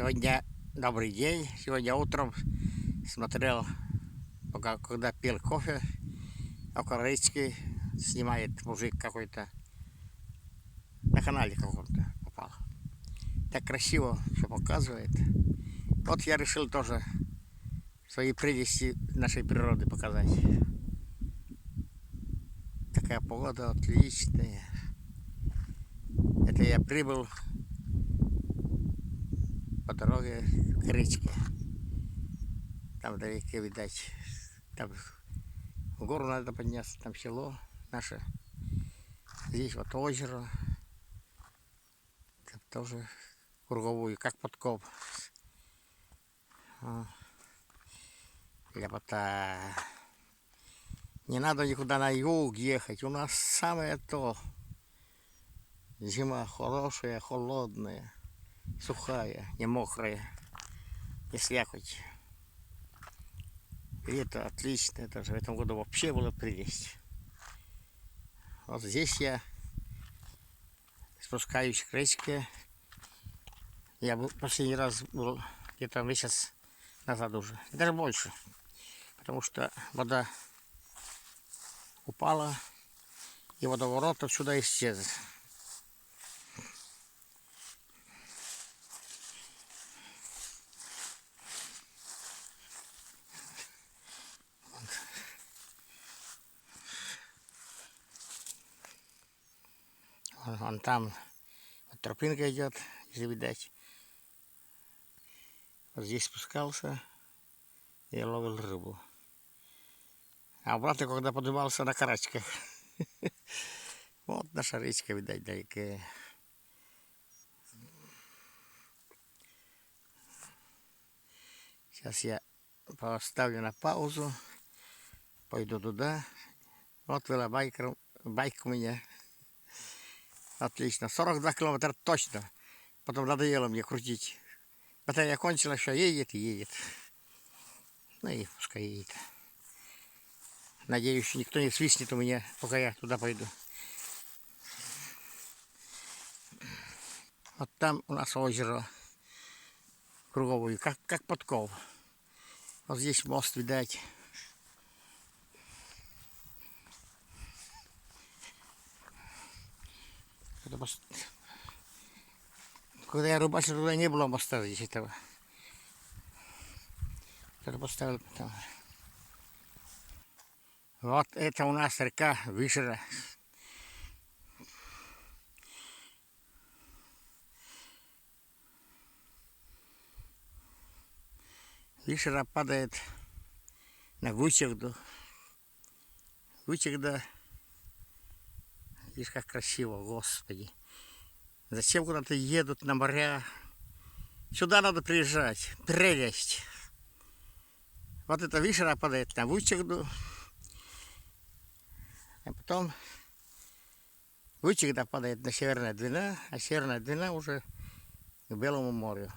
Сегодня добрый день. Сегодня утром смотрел, когда пил кофе, около речки снимает мужик какой-то. На канале каком-то попал. Так красиво все показывает. Вот я решил тоже свои прелести нашей природы показать. Такая погода отличная. Это я прибыл по дороге к речке. Там вдалеке, видать, там в гору надо подняться, там село наше. Здесь вот озеро. Там тоже круговую, как подкоп. Ляпота. Не надо никуда на юг ехать. У нас самое то. Зима хорошая, холодная, сухая, не мокрая. Не слякоть. И это отлично. Даже в этом году вообще было прелесть. Вот здесь я спускаюсь к речке. Я был последний раз был где-то месяц назад уже. Даже больше. Потому что вода упала, и водоворот отсюда исчез. Вон там вот тропинка идет, если видать. Вот здесь спускался и ловил рыбу. А обратно, когда поднимался на карачках. Вот наша речка, видать, далеко. Сейчас я поставлю на паузу, пойду туда. Вот байк у меня. Отлично. 42 километра точно. Потом надоело мне крутить. Батарея кончилась, все едет и едет. Ну и пускай едет. Надеюсь, никто не свистнет у меня, пока я туда пойду. Вот там у нас озеро круговое, как подков. Вот здесь мост, видать. Когда я рыбачил, туда не было моста здесь этого. Это поставил потом. Вот это у нас река Вишера. Вишера падает на Вычегду. Вычегда. Видишь, как красиво, господи. Зачем куда-то едут на моря? Сюда надо приезжать. Прелесть. Вот эта Вишера падает на Вычегду. А потом Вычегда падает на Северная Двина, а Северная Двина уже к Белому морю.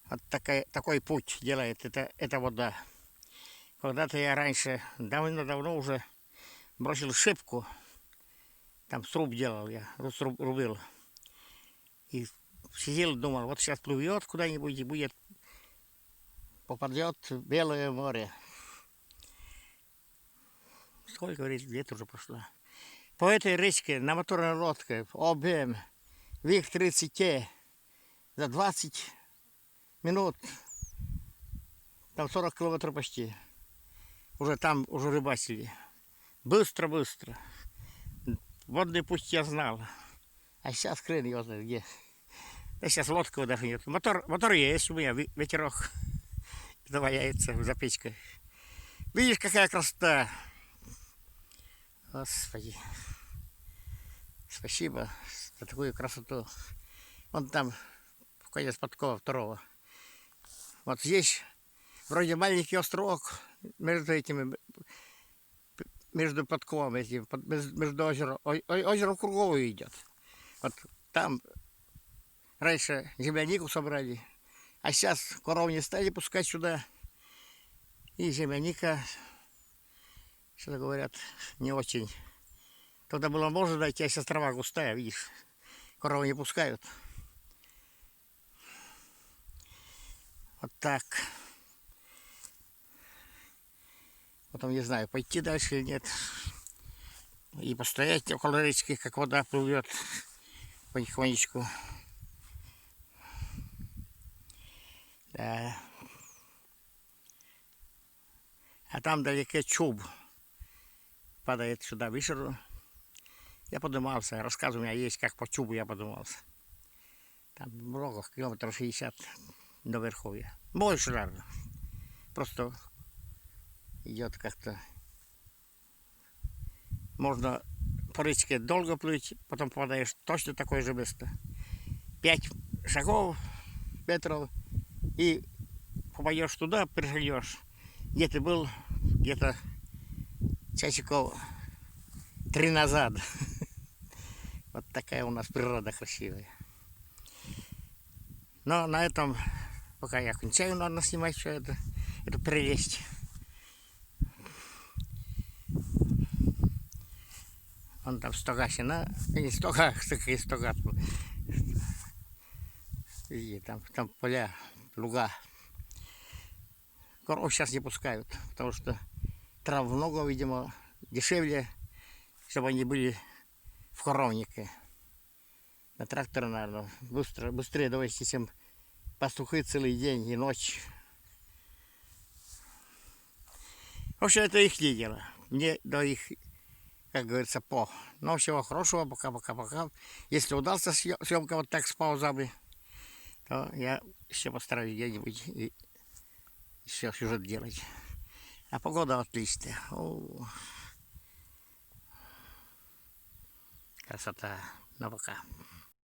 Вот такой путь делает эта вода. Когда-то я раньше, давно уже бросил шибку. Там сруб делал я, рубил. И сидел, думал, вот сейчас плывет куда-нибудь и попадет в Белое море. Сколько лет уже прошло. По этой речке на моторной лодке ОБМ ВИГ-30Т за 20 минут, там 40 километров почти. Уже там рыбачили. Быстро. Водный путь я знал. А сейчас хрен его знает где. Да сейчас лодка даже нет. Мотор есть у меня, ветерок. Это валяется за печкой. Видишь, какая красота. Господи. Спасибо за такую красоту. Вон там, в конец подкова второго. Вот здесь вроде маленький островок между подковом этим, между озером. Озеро круговое идет. Вот там раньше землянику собрали, а сейчас коров не стали пускать сюда. И земляника, что говорят, не очень. Тогда было можно дойти, а сейчас трава густая, видишь. Коровы не пускают. Вот так. Потом не знаю, пойти дальше или нет. И постоять около речки, как вода плывет потихонечку. Да. А там далеко чуб падает сюда в Ишеру. Я поднимался, рассказ у меня есть, как по чубу я поднимался. Там много, километров 60 до Верховья. Больше, наверное. Просто идет как-то. Можно по речке долго плыть, потом попадаешь в точно такое же место. 5 шагов, метров, и попадешь туда, перешагнешь. Где ты был, где-то часиков 3 назад. Вот такая у нас природа красивая. Но на этом пока я кончаю, надо снимать все это. Это прелесть. Вон там стогасина, не стога, такие стога. И там поля, луга. Коров сейчас не пускают, потому что трав много, видимо, дешевле, чтобы они были в коровнике. На тракторе, наверное, быстрее довести, чем пастухи целый день и ночь. В общем, это их дело. Мне до их, как говорится, по. Но всего хорошего, пока-пока-пока. Если удался съемка вот так с паузами, то я еще постараюсь где-нибудь и еще сюжет делать. А погода отличная. О, красота. Ну пока.